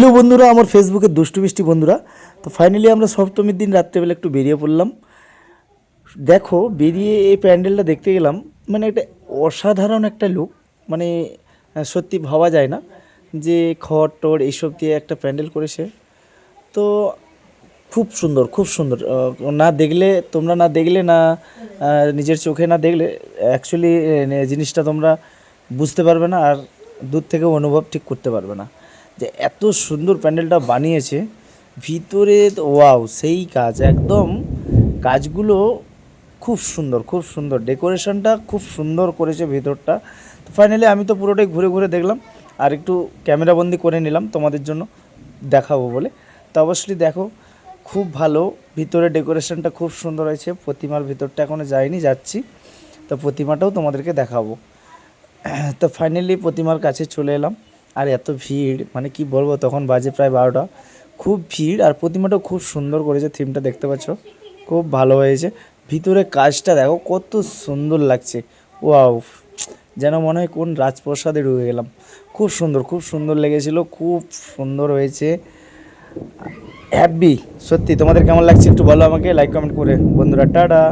Hello বন্ধুরা, আমার ফেসবুকের দুষ্টু মিষ্টি বন্ধুরা। তো ফাইনালি আমরা সপ্তমীর দিন রাত্রেবেলা একটু বেরিয়ে পড়লাম। দেখো, বেরিয়ে এই প্যান্ডেলটা দেখতে গেলাম, মানে একটা অসাধারণ একটা লুক। মানে সত্যি ভাবা যায় না যে খড় টড় এইসব দিয়ে একটা প্যান্ডেল করেছে। তো খুব সুন্দর, খুব সুন্দর। না দেখলে, তোমরা না দেখলে না, নিজের চোখে না দেখলে অ্যাকচুয়ালি জিনিসটা তোমরা বুঝতে পারবে না, আর দূর থেকে অনুভব ঠিক করতে পারবে না যে এত সুন্দর প্যান্ডেলটা বানিয়েছে। ভিতরে ওয়াও, সেই কাজ একদম, কাজগুলো খুব সুন্দর, খুব সুন্দর, ডেকোরেশনটা খুব সুন্দর করেছে ভিতরটা। তো ফাইনালি আমি তো পুরোটাই ঘুরে ঘুরে দেখলাম, আর একটু ক্যামেরাবন্দি করে নিলাম তোমাদের জন্য দেখাবো বলে। তো অবশ্যই দেখো, খুব ভালো, ভিতরে ডেকোরেশনটা খুব সুন্দর হয়েছে। প্রতিমার ভিতরটা এখনও যাইনি, যাচ্ছি, তো প্রতিমাটাও তোমাদেরকে দেখাবো। তো ফাইনালি প্রতিমার কাছে চলে এলাম, আর এত ভিড়, মানে কি বলবো, তখন বাজে প্রায় 12টা। খুব ভিড়, আর প্রতিমাটাও খুব সুন্দর করেছে, থিমটা দেখতে পাচ্ছ, খুব ভালো হয়েছে। ভিতরে কাজটা দেখো কত সুন্দর লাগছে, ওয়াও, যেন মনে হয় কোন রাজপ্রাসাদে ঢুকে গেলাম। খুব সুন্দর, খুব সুন্দর লেগেছিল, খুব সুন্দর হয়েছে, হ্যাপি। সত্যি তোমাদের কেমন লাগছে একটু বলো আমাকে লাইক কমেন্ট করে। বন্ধুরা, টাটা।